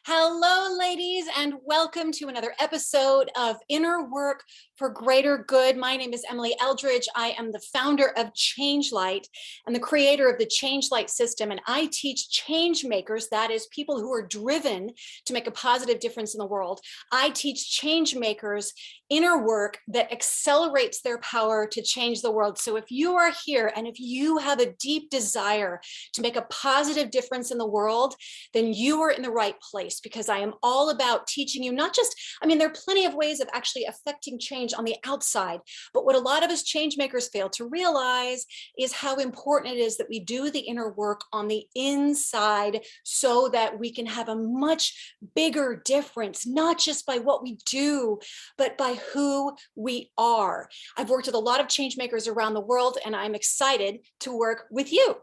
Hello, ladies, and welcome to another episode of Inner Work for Greater Good. My name is Emily Eldridge. I am the founder of ChangeLight and the creator of the ChangeLight system, and I teach change makers, that is, people who are driven to make a positive difference in the world. I teach change makers inner work that accelerates their power to change the world. So if you are here and if you have a deep desire to make a positive difference in the world, then you are in the right place, because I am all about teaching you not just, there are plenty of ways of actually affecting change on the outside, but what a lot of us change makers fail to realize is how important it is that we do the inner work on the inside so that we can have a much bigger difference, not just by what we do, but by who we are. I've worked with a lot of change makers around the world, and I'm excited to work with you.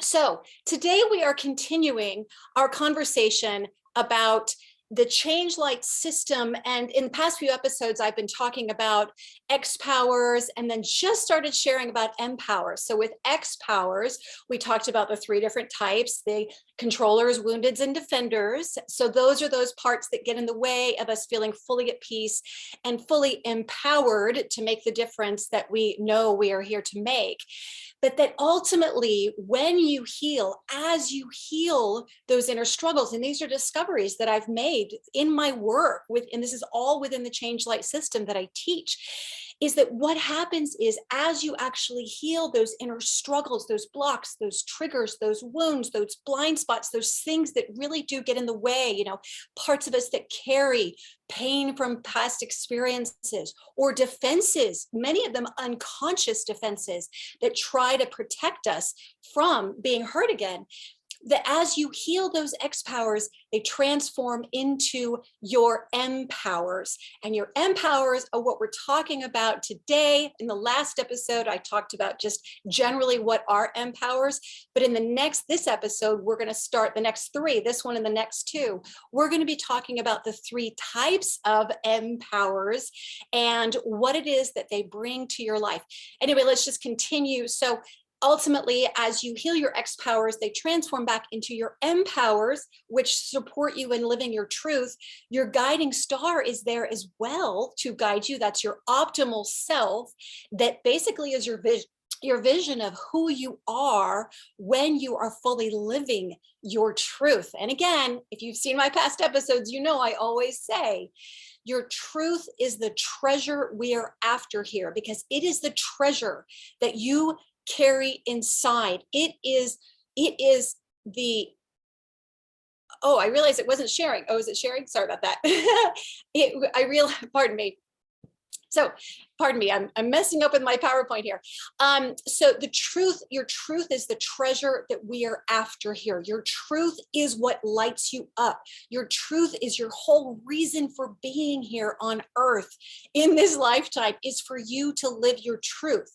So today we are continuing our conversation about the ChangeLight system. And in the past few episodes, I've been talking about emPowers and then just started sharing about emPower. So with emPowers, we talked about the three different types: the controllers, woundeds, and defenders. So those are those parts that get in the way of us feeling fully at peace and fully empowered to make the difference that we know we are here to make. But that ultimately, when you heal, as you heal those inner struggles, and these are discoveries that I've made in my work with, and this is all within the ChangeLight system that I teach, is that what happens is as you actually heal those inner struggles, those blocks, those triggers, those wounds, those blind spots, those things that really do get in the way, parts of us that carry pain from past experiences or defenses, many of them unconscious defenses that try to protect us from being hurt again, that as you heal those emPowers, they transform into your emPowers. And your emPowers are what we're talking about today. In the last episode, I talked about just generally what are emPowers. But in this episode, we're going to start the next three, this one and the next two. We're going to be talking about the three types of emPowers and what it is that they bring to your life. Anyway, let's just continue. So ultimately, as you heal your emPowers, they transform back into your emPowers, which support you in living your truth. Your guiding star is there as well to guide you. That's your optimal self, that basically is your vision of who you are when you are fully living your truth. And again, if you've seen my past episodes, I always say, your truth is the treasure we are after here, because it is the treasure that you carry inside. It is the, I realized it wasn't sharing. Oh, is it sharing? Sorry about that. Pardon me. So, pardon me, I'm messing up with my PowerPoint here. So your truth is the treasure that we are after here. Your truth is what lights you up. Your truth is your whole reason for being here on earth in this lifetime, is for you to live your truth.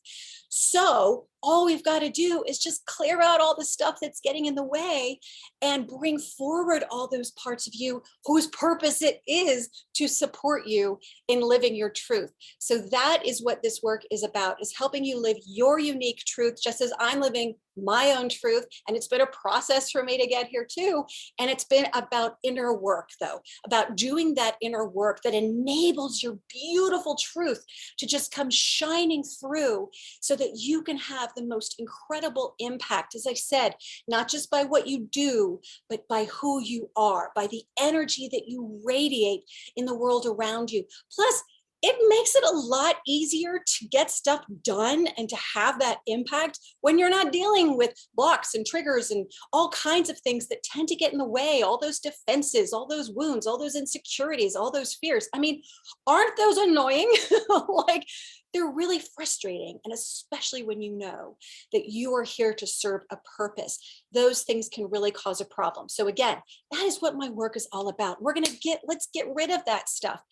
So all we've got to do is just clear out all the stuff that's getting in the way and bring forward all those parts of you whose purpose it is to support you in living your truth. So that is what this work is about, is helping you live your unique truth, just as I'm living my own truth. And it's been a process for me to get here too. And it's been about inner work, though, about doing that inner work that enables your beautiful truth to just come shining through so that you can have the most incredible impact, as I said, not just by what you do, but by who you are, by the energy that you radiate in the world around you. Plus, it makes it a lot easier to get stuff done and to have that impact when you're not dealing with blocks and triggers and all kinds of things that tend to get in the way, all those defenses, all those wounds, all those insecurities, all those fears. Aren't those annoying? They're really frustrating. And especially when you know that you are here to serve a purpose, those things can really cause a problem. So again, that is what my work is all about. Let's get rid of that stuff.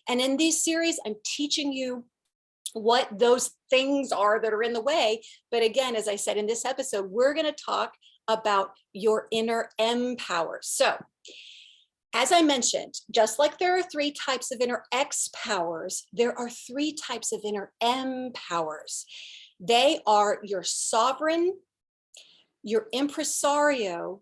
And in these series, I'm teaching you what those things are that are in the way. But again, as I said in this episode, we're going to talk about your inner emPower. So as I mentioned, just like there are three types of inner emPowers, there are three types of inner emPowers. They are your sovereign, your impresario,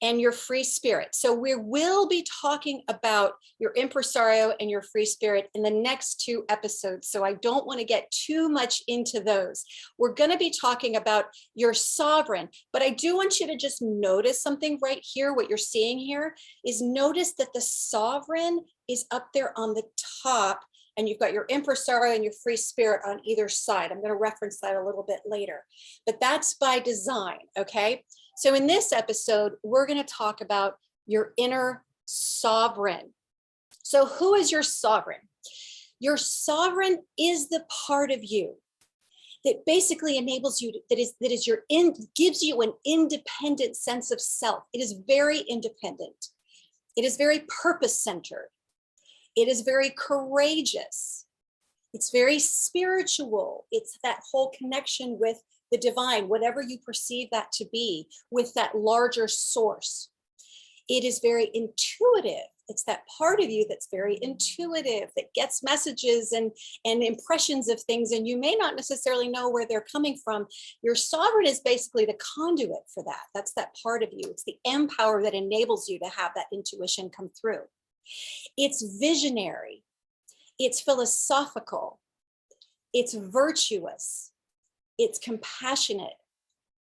and your free spirit. So we will be talking about your impresario and your free spirit in the next 2 episodes. So I don't want to get too much into those. We're going to be talking about your sovereign, but I do want you to just notice something right here. What you're seeing here is notice that the sovereign is up there on the top, and you've got your impresario and your free spirit on either side. I'm going to reference that a little bit later, but that's by design. Okay. So in this episode, we're going to talk about your inner sovereign. So who is your sovereign? Your sovereign is the part of you that basically enables you to, gives you an independent sense of self. It is very independent. It is very purpose-centered. It is very courageous. It's very spiritual. It's that whole connection with the divine, whatever you perceive that to be, with that larger source. It is very intuitive. It's that part of you that's very intuitive, that gets messages and impressions of things, and you may not necessarily know where they're coming from. Your sovereign is basically the conduit for that. That's that part of you. It's the emPower that enables you to have that intuition come through. It's visionary. It's philosophical. It's virtuous. It's compassionate,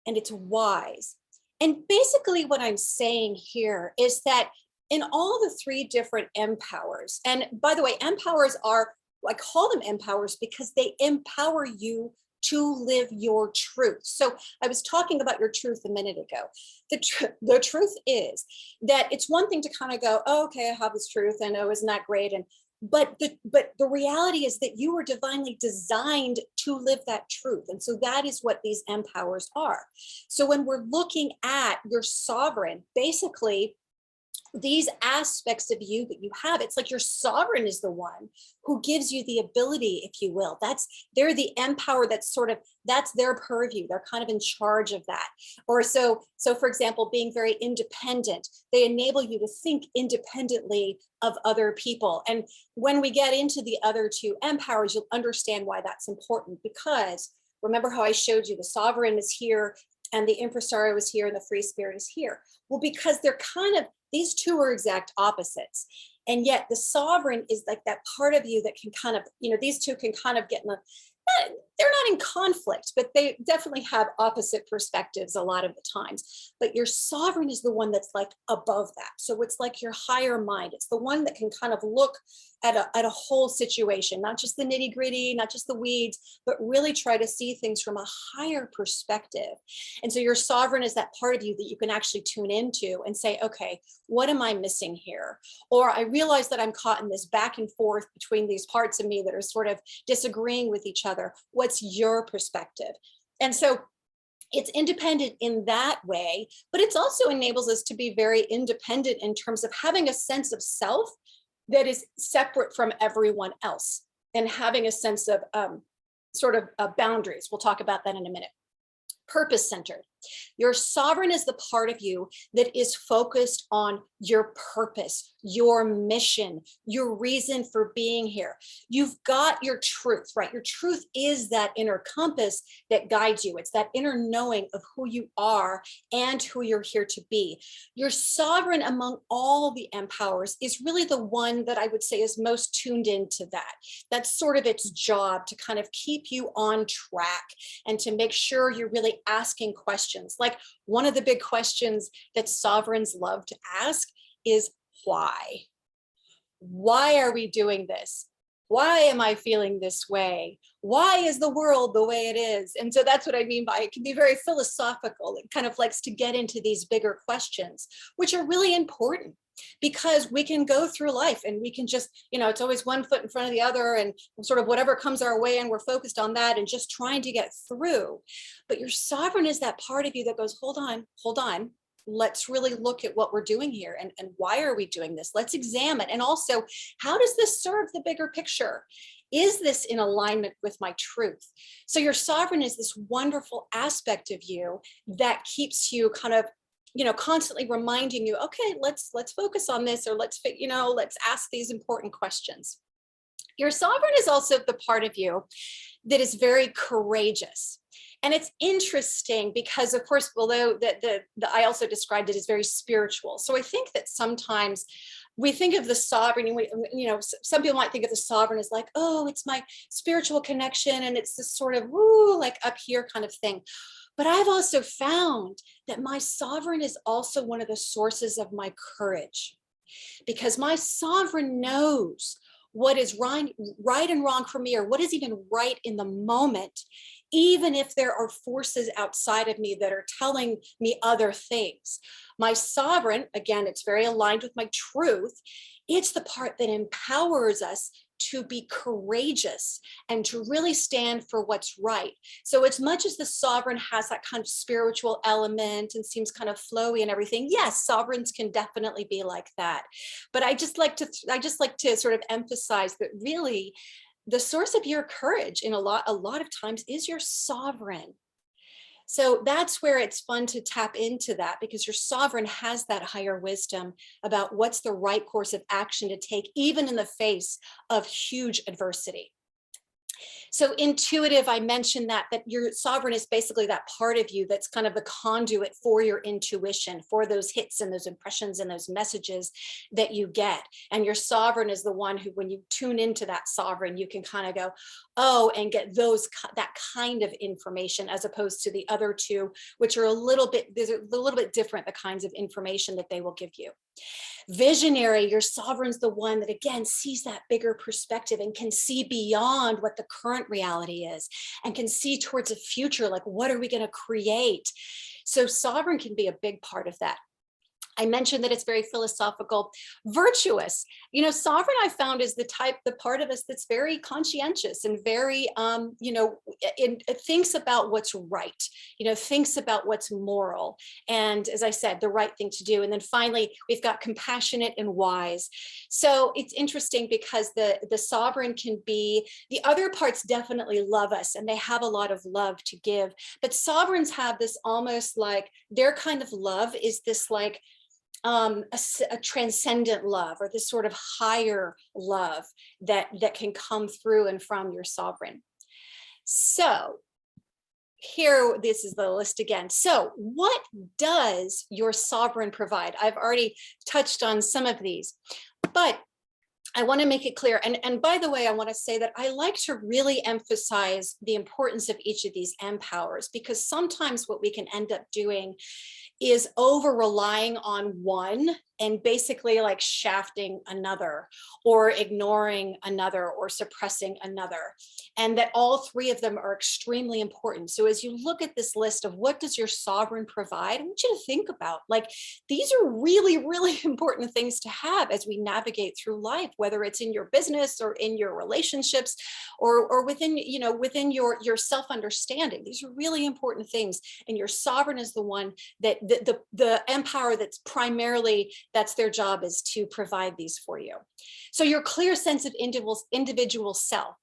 and it's wise. And basically what I'm saying here is that in all the 3 different emPowers, and by the way, emPowers are, I call them emPowers because they empower you to live your truth. So I was talking about your truth a minute ago. The truth is that it's one thing to kind of go, oh, okay, I have this truth, and oh, isn't that great? But the reality is that you were divinely designed to live that truth. And so that is what these emPowers are. So when we're looking at your sovereign, basically, these aspects of you that you have, it's like your sovereign is the one who gives you the ability, if you will. They're the emPower that's their purview. They're kind of in charge of that. Or so for example, being very independent, they enable you to think independently of other people. And when we get into the other 2 emPowers, you'll understand why that's important, because remember how I showed you the sovereign is here and the impresario is here and the free spirit is here. Well, because they're these 2 are exact opposites. And yet the sovereign is like that part of you that can kind of, these 2 can kind of get they're not in conflict, but they definitely have opposite perspectives a lot of the times. But your sovereign is the one that's like above that. So it's like your higher mind. It's the one that can kind of look at a whole situation, not just the nitty gritty, not just the weeds, but really try to see things from a higher perspective. And so your sovereign is that part of you that you can actually tune into and say, okay, what am I missing here? Or I realize that I'm caught in this back and forth between these parts of me that are sort of disagreeing with each other. What's your perspective? And so it's independent in that way, but it also enables us to be very independent in terms of having a sense of self that is separate from everyone else, and having a sense of boundaries. We'll talk about that in a minute. Purpose-centered. Your sovereign is the part of you that is focused on your purpose, your mission, your reason for being here. You've got your truth, right? Your truth is that inner compass that guides you. It's that inner knowing of who you are and who you're here to be. Your sovereign among all the emPowers is really the one that I would say is most tuned into that. That's sort of its job, to kind of keep you on track and to make sure you're really asking questions. Like one of the big questions that sovereigns love to ask is why? Why are we doing this? Why am I feeling this way? Why is the world the way it is? And so that's what I mean by it can be very philosophical. It kind of likes to get into these bigger questions, which are really important, because we can go through life and we can just, it's always one foot in front of the other and sort of whatever comes our way, and we're focused on that and just trying to get through. But your sovereign is that part of you that goes, hold on. Let's really look at what we're doing here, and why are we doing this? Let's examine. And also, how does this serve the bigger picture? Is this in alignment with my truth? So your sovereign is this wonderful aspect of you that keeps you kind of, constantly reminding you, okay, let's focus on this, or let's ask these important questions. Your sovereign is also the part of you that is very courageous. And it's interesting because, of course, although I also described it as very spiritual. So I think that sometimes we think of the sovereign, some people might think of the sovereign as like, oh, it's my spiritual connection. And it's this sort of, woo, like up here kind of thing. But I've also found that my sovereign is also one of the sources of my courage, because my sovereign knows what is right and wrong for me, or what is even right in the moment, even if there are forces outside of me that are telling me other things. My sovereign, again, it's very aligned with my truth. It's the part that empowers us to be courageous and to really stand for what's right. So as much as the sovereign has that kind of spiritual element and seems kind of flowy and everything, yes, sovereigns can definitely be like that. But I just like to sort of emphasize that really the source of your courage a lot of times is your sovereign. So that's where it's fun to tap into that, because your sovereign has that higher wisdom about what's the right course of action to take, even in the face of huge adversity. So intuitive, I mentioned that your sovereign is basically that part of you that's kind of the conduit for your intuition, for those hits and those impressions and those messages that you get. And your sovereign is the one who, when you tune into that sovereign, you can kind of go, oh, and get that kind of information, as opposed to the other two, which are a little bit different, the kinds of information that they will give you. Visionary, your sovereign's the one that, again, sees that bigger perspective and can see beyond what the current reality is and can see towards a future, like, what are we going to create? So sovereign can be a big part of that. I mentioned that it's very philosophical. Virtuous, sovereign I found is the part of us that's very conscientious and very, it thinks about what's right, thinks about what's moral. And as I said, the right thing to do. And then finally, we've got compassionate and wise. So it's interesting because the sovereign can be, the other parts definitely love us and they have a lot of love to give. But sovereigns have this almost like their kind of love is this like, a transcendent love, or this sort of higher love that can come through and from your sovereign. So here, this is the list again. So what does your sovereign provide? I've already touched on some of these, but I want to make it clear. And by the way, I want to say that I like to really emphasize the importance of each of these emPowers, because sometimes what we can end up doing is over relying on one and basically like shafting another, or ignoring another, or suppressing another. And that all three of them are extremely important. So as you look at this list of what does your sovereign provide, I want you to think about, like, these are really, really important things to have as we navigate through life, whether it's in your business or in your relationships, or within, within your self-understanding. These are really important things. And your sovereign is the one that the emPower that's their job, is to provide these for you. So your clear sense of individual self,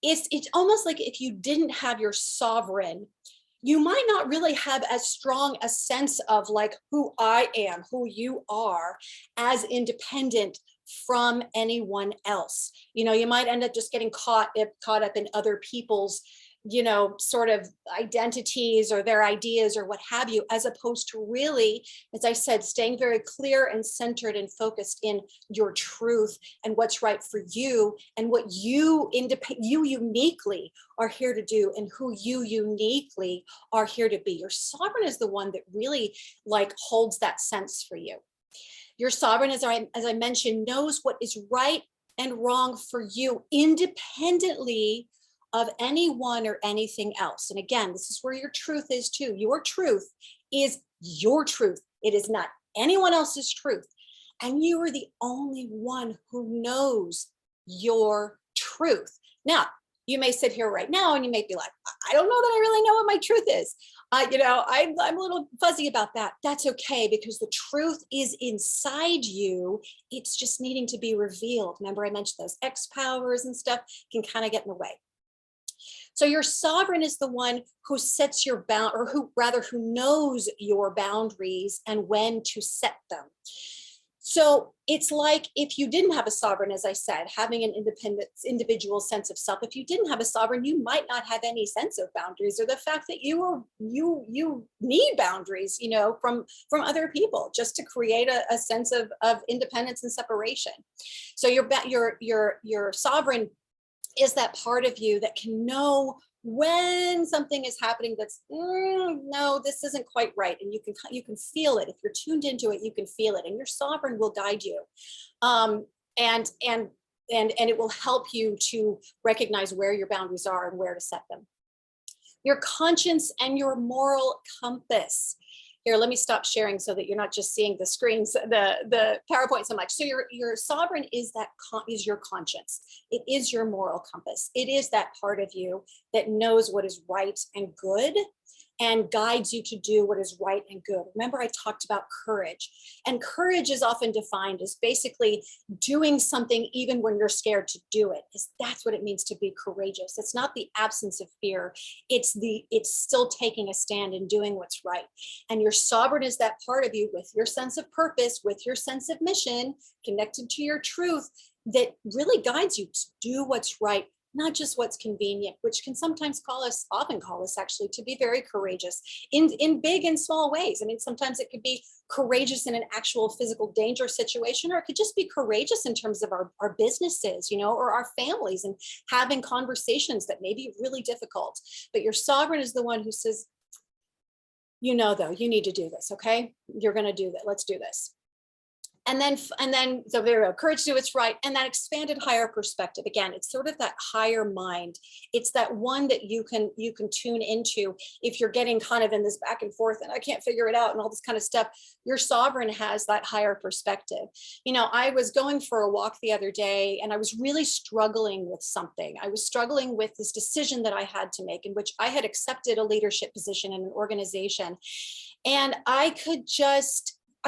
it's almost like if you didn't have your sovereign, you might not really have as strong a sense of like who I am, who you are, as independent from anyone else. You might end up just getting caught up in other people's sort of identities or their ideas or what have you, as opposed to really, as I said, staying very clear and centered and focused in your truth and what's right for you, and what you uniquely are here to do, and who you uniquely are here to be. Your sovereign is the one that really like holds that sense for you. Your sovereign, as I mentioned, knows what is right and wrong for you, independently of anyone or anything else. And again, this is where your truth is too. Your truth is your truth. It is not anyone else's truth. And you are the only one who knows your truth. Now, you may sit here right now and you may be like, I don't know that I really know what my truth is. I'm a little fuzzy about that. That's okay, because the truth is inside you. It's just needing to be revealed. Remember, I mentioned those emPowers and stuff can kind of get in the way. So your sovereign is the one who sets your who knows your boundaries and when to set them. So it's like if you didn't have a sovereign, as I said, having an independent individual sense of self, if you didn't have a sovereign, you might not have any sense of boundaries, or the fact that you need boundaries, from other people, just to create a sense of independence and separation. So your sovereign is that part of you that can know when something is happening that's no, this isn't quite right, and you can feel it. If you're tuned into it, you can feel it, and your sovereign will guide you, um, and and and it will help you to recognize where your boundaries are and where to set them. Your conscience and your moral compass. Here, let me stop sharing so that you're not just seeing the screens, the PowerPoint so much. So your sovereign is is your conscience. It is your moral compass. It is that part of you that knows what is right and good and guides you to do what is right and good. Remember, I talked about courage, and courage is often defined as basically doing something even when you're scared to do it. That's what it means to be courageous. It's not the absence of fear. It's still taking a stand and doing what's right. And your sovereign is that part of you with your sense of purpose, with your sense of mission, connected to your truth, that really guides you to do what's right, not just what's convenient, which can sometimes often call us actually to be very courageous in big and small ways. I mean, sometimes it could be courageous in an actual physical danger situation, or it could just be courageous in terms of our businesses, or our families, and having conversations that may be really difficult. But your sovereign is the one who says, though, you need to do this, okay? You're going to do that. Let's do this. And then so there we go, courage to do what's right. And that expanded higher perspective, again, it's sort of that higher mind. It's that one that you can tune into if you're getting kind of in this back and forth and I can't figure it out and all this kind of stuff. Your sovereign has that higher perspective. I was going for a walk the other day, and I was really struggling with something. I was struggling with this decision that I had to make, in which I had accepted a leadership position in an organization. And I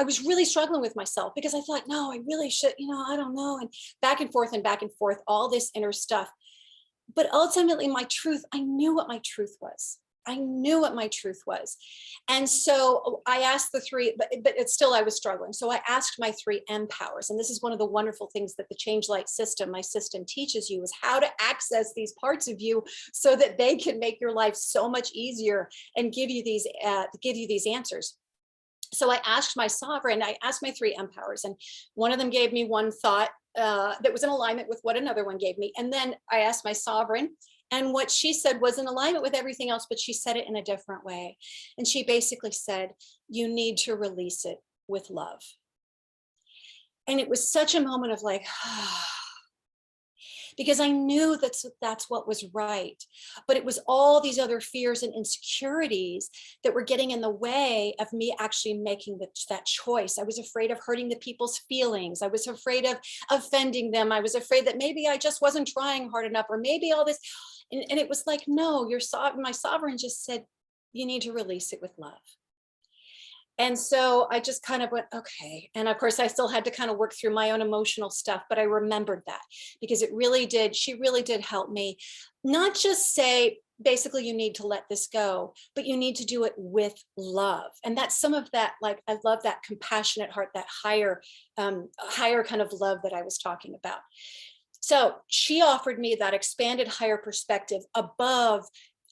was really struggling with myself, because I thought, no, I really should, I don't know. And back and forth, all this inner stuff. But ultimately, my truth, I knew what my truth was. And so I asked the three, but it's still, I was struggling. So I asked my three emPowers. And this is one of the wonderful things that the ChangeLight system, my system, teaches you, is how to access these parts of you so that they can make your life so much easier and give you these answers. So I asked my sovereign, I asked my three emPowers, and one of them gave me one thought that was in alignment with what another one gave me. And then I asked my sovereign, and what she said was in alignment with everything else, but she said it in a different way. And she basically said, you need to release it with love. And it was such a moment of like, because I knew that's what was right. But it was all these other fears and insecurities that were getting in the way of me actually making that choice. I was afraid of hurting the people's feelings. I was afraid of offending them. I was afraid that maybe I just wasn't trying hard enough, or maybe all this. And it was like, no, my sovereign just said, you need to release it with love. And so I just kind of went, okay. And of course, I still had to kind of work through my own emotional stuff, but I remembered that, because she really did help me not just say, basically, you need to let this go, but you need to do it with love. And that's some of that, like, I love that compassionate heart, that higher kind of love that I was talking about. So she offered me that expanded higher perspective above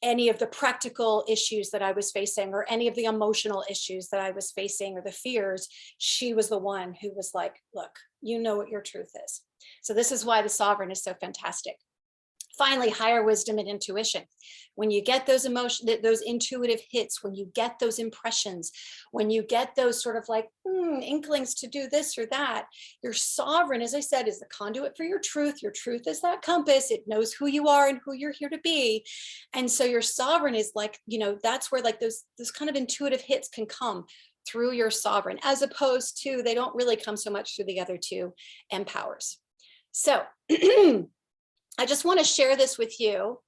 any of the practical issues that I was facing, or any of the emotional issues that I was facing, or the fears. She was the one who was like, look, you know what your truth is. So this is why the sovereign is so fantastic. Finally, higher wisdom and intuition. When you get those those intuitive hits, when you get those impressions, when you get those sort of like inklings to do this or that, your sovereign, as I said, is the conduit for your truth. Your truth is that compass. It knows who you are and who you're here to be. And so your sovereign is like, that's where like those kind of intuitive hits can come through your sovereign, as opposed to, they don't really come so much through the other two emPowers. So I just want to share this with you,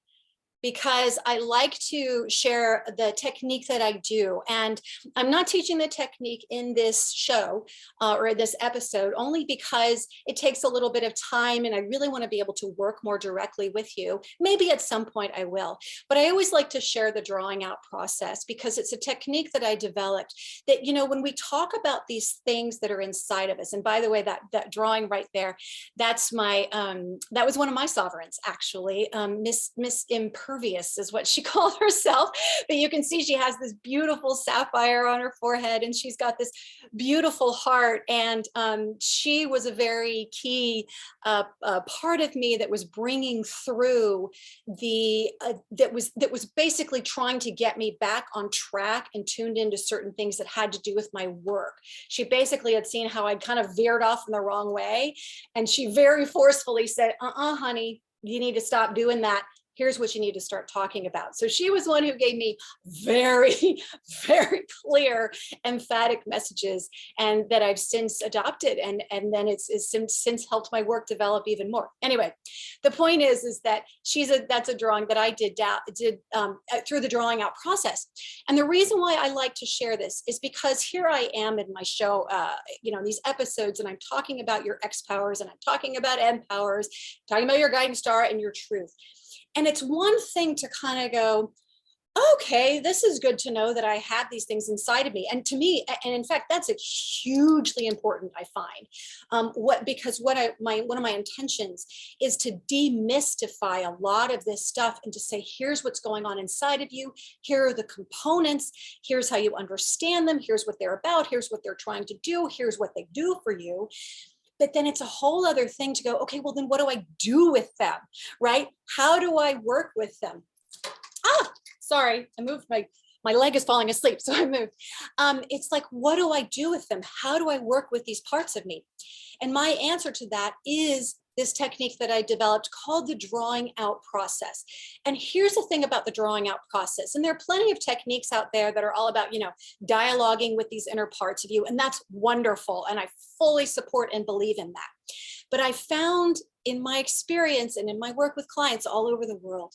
because I like to share the technique that I do. And I'm not teaching the technique in this show or this episode, only because it takes a little bit of time and I really want to be able to work more directly with you. Maybe at some point I will, but I always like to share the drawing out process because it's a technique that I developed that, when we talk about these things that are inside of us, and by the way, that drawing right there, that's my, that was one of my sovereigns, actually. Miss Impervious is what she called herself, but you can see she has this beautiful sapphire on her forehead and she's got this beautiful heart. And she was a very key part of me that was bringing through that was basically trying to get me back on track and tuned into certain things that had to do with my work. She basically had seen how I'd kind of veered off in the wrong way, and she very forcefully said, honey, you need to stop doing that. Here's what you need to start talking about. So she was one who gave me very, very clear, emphatic messages, and that I've since adopted. And then it's since helped my work develop even more. Anyway, the point is that that's a drawing that I did through the drawing out process. And the reason why I like to share this is because here I am in my show, these episodes, and I'm talking about your X powers, and I'm talking about emPowers, talking about your guiding star and your truth. And it's one thing to kind of go, okay, this is good to know that I have these things inside of me. And to me, and in fact, that's a hugely important, I find, because one of my intentions is to demystify a lot of this stuff and to say, here's what's going on inside of you. Here are the components. Here's how you understand them. Here's what they're about. Here's what they're trying to do. Here's what they do for you. But then it's a whole other thing to go, okay, well, then what do I do with them, right? How do I work with them? Sorry, I moved my leg is falling asleep, so I moved. It's like, what do I do with them? How do I work with these parts of me? And my answer to that is this technique that I developed called the drawing out process. And here's the thing about the drawing out process. And there are plenty of techniques out there that are all about, dialoguing with these inner parts of you. And that's wonderful. And I fully support and believe in that. But I found in my experience and in my work with clients all over the world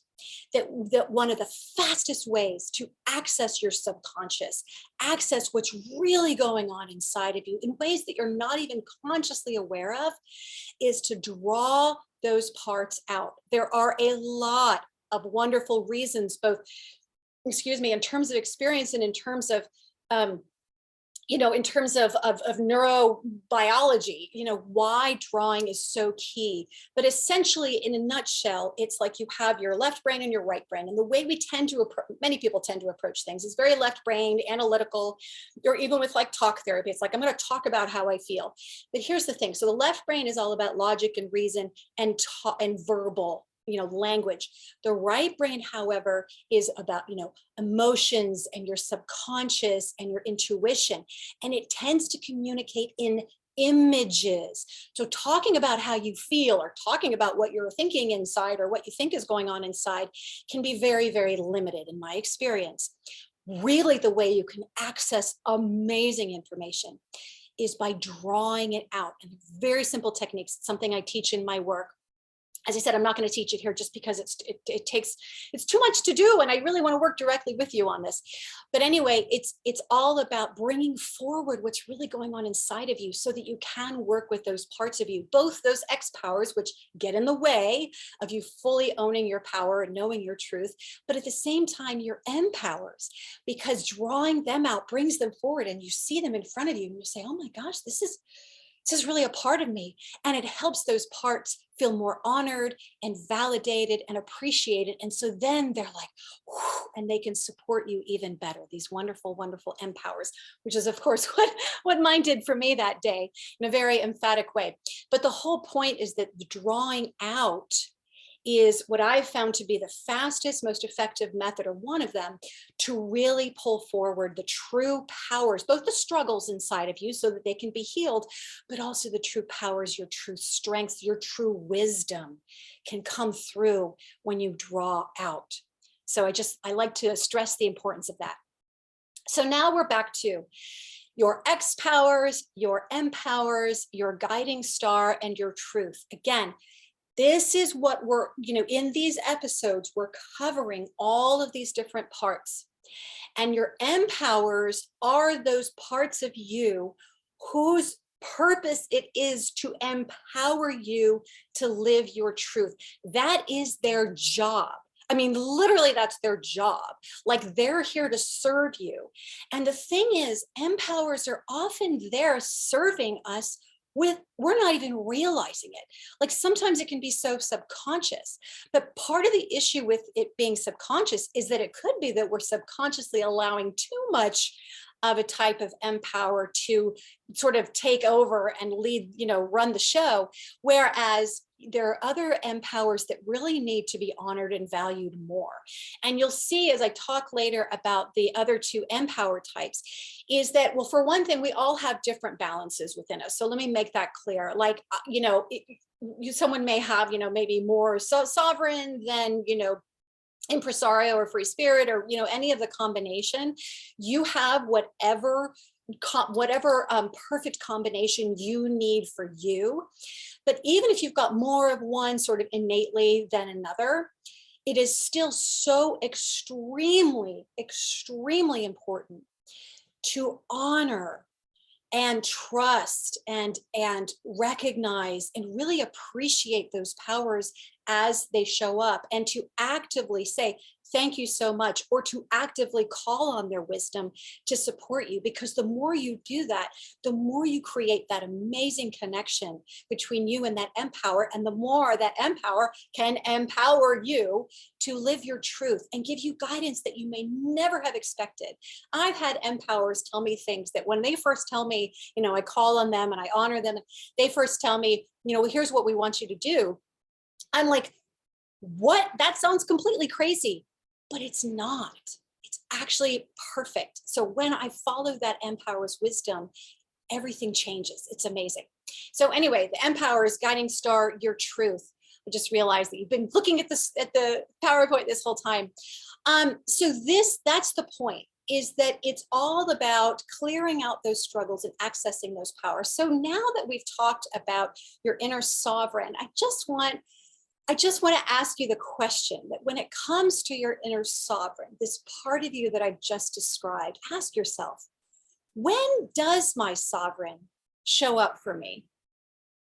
that one of the fastest ways to access your subconscious, access what's really going on inside of you in ways that you're not even consciously aware of, is to draw those parts out. There are a lot of wonderful reasons, both, in terms of experience and in terms of in terms of neurobiology, why drawing is so key. But essentially, in a nutshell, it's like you have your left brain and your right brain. And the way many people tend to approach things is very left-brained, analytical, or even with like talk therapy. It's like, I'm going to talk about how I feel. But here's the thing. So the left brain is all about logic and reason and verbal language. The right brain, however, is about, emotions and your subconscious and your intuition. And it tends to communicate in images. So talking about how you feel or talking about what you're thinking inside or what you think is going on inside can be very, very limited in my experience. Really, the way you can access amazing information is by drawing it out. And very simple techniques. It's something I teach in my work. As I said, I'm not going to teach it here just because it's too much to do, and I really want to work directly with you on this. But anyway, it's all about bringing forward what's really going on inside of you so that you can work with those parts of you, both those X powers, which get in the way of you fully owning your power and knowing your truth, but at the same time, your M powers, because drawing them out brings them forward and you see them in front of you and you say, oh my gosh, this is really a part of me. And it helps those parts feel more honored and validated and appreciated. And so then they're like, whew, and they can support you even better. These wonderful, wonderful emPowers, which is of course what mine did for me that day in a very emphatic way. But the whole point is that the drawing out is what I've found to be the fastest, most effective method, or one of them, to really pull forward the true powers, both the struggles inside of you so that they can be healed, but also the true powers, your true strengths, your true wisdom can come through when you draw out. So I like to stress the importance of that. So now we're back to your X powers, your M powers, your guiding star, and your truth. Again, This is what we're, in these episodes, we're covering all of these different parts. And your empowers are those parts of you whose purpose it is to empower you to live your truth. That is their job. I mean, literally, that's their job. Like, they're here to serve you. And the thing is, empowers are often there serving us with, we're not even realizing it. Like, sometimes it can be so subconscious. But part of the issue with it being subconscious is that it could be that we're subconsciously allowing too much of a type of empower to sort of take over and lead, run the show. Whereas there are other empowers that really need to be honored and valued more. And you'll see as I talk later about the other two empower types, is that, well, for one thing, we all have different balances within us. So let me make that clear. Like, someone may have, maybe more sovereign than, impresario or free spirit, or any of the combination. You have whatever perfect combination you need for you. But even if you've got more of one sort of innately than another, it is still so extremely important to honor and trust and recognize and really appreciate those powers as they show up, and to actively say thank you so much, or to actively call on their wisdom to support you. Because the more you do that, the more you create that amazing connection between you and that empower, and the more that empower can empower you to live your truth and give you guidance that you may never have expected. I've had empowers tell me things that when they first tell me, I call on them and I honor them, they first tell me, here's what we want you to do. I'm like, what? That sounds completely crazy, but it's not. It's actually perfect. So when I follow that empower's wisdom, everything changes. It's amazing. So anyway, the empower's guiding star, your truth. I just realized that you've been looking at the PowerPoint this whole time. So that's the point, is that it's all about clearing out those struggles and accessing those powers. So now that we've talked about your inner sovereign, I just want to ask you the question that when it comes to your inner sovereign, this part of you that I just described, ask yourself, when does my sovereign show up for me?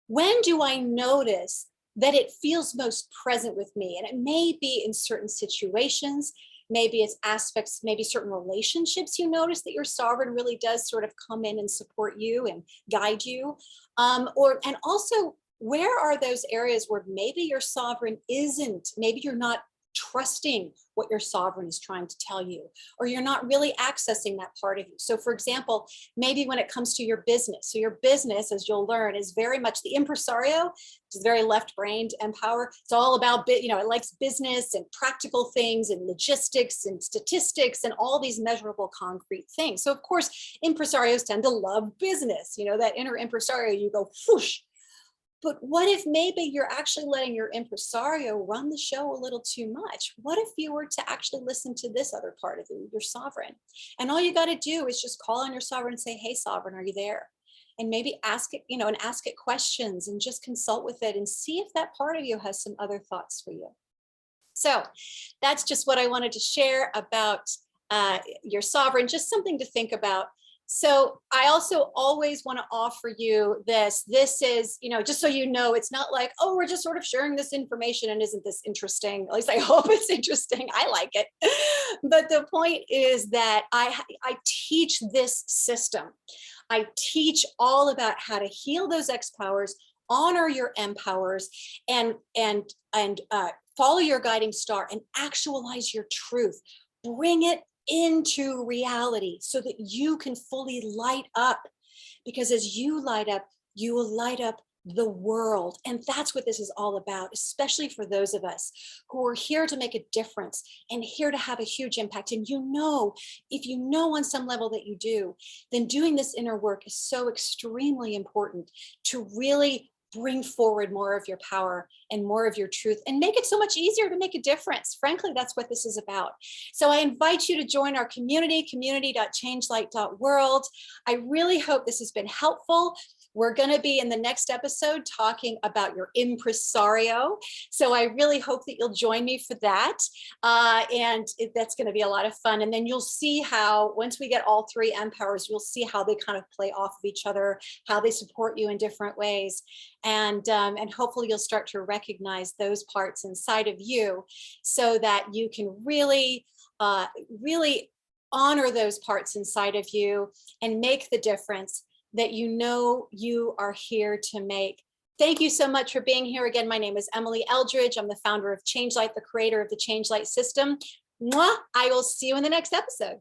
When do I notice that it feels most present with me? And it may be in certain situations, maybe it's aspects, maybe certain relationships you notice that your sovereign really does sort of come in and support you and guide you. And also, where are those areas where maybe your sovereign isn't, maybe you're not trusting what your sovereign is trying to tell you, or you're not really accessing that part of you. So for example, maybe when it comes to your business, so your business, as you'll learn, is very much the impresario, which is very left-brained empower. It's all about, it likes business and practical things and logistics and statistics and all these measurable concrete things. So of course, impresarios tend to love business, that inner impresario, you go whoosh. But what if maybe you're actually letting your impresario run the show a little too much? What if you were to actually listen to this other part of you, your sovereign? And all you got to do is just call on your sovereign and say, hey, sovereign, are you there? And maybe ask it, and ask it questions and just consult with it and see if that part of you has some other thoughts for you. So that's just what I wanted to share about your sovereign, just something to think about. So I also always want to offer you this. This is, just so you know, it's not like, oh, we're just sort of sharing this information and isn't this interesting? At least I hope it's interesting. I like it. But the point is that I teach this system. I teach all about how to heal those X powers, honor your M powers, and follow your guiding star and actualize your truth. Bring it into reality so that you can fully light up, because as you light up, you will light up the world. And that's what this is all about, especially for those of us who are here to make a difference and here to have a huge impact. And if you know on some level that you do, then doing this inner work is so extremely important to really bring forward more of your power and more of your truth and make it so much easier to make a difference. Frankly, that's what this is about. So I invite you to join our community, community.changelight.world. I really hope this has been helpful. We're going to be in the next episode talking about your impresario. So I really hope that you'll join me for that. That's going to be a lot of fun. And then you'll see how, once we get all three empowers, you'll see how they kind of play off of each other, how they support you in different ways. And hopefully you'll start to recognize those parts inside of you so that you can really honor those parts inside of you and make the difference that you know you are here to make. Thank you so much for being here again. My name is Emily Eldridge. I'm the founder of ChangeLight, the creator of the ChangeLight system. Mwah! I will see you in the next episode.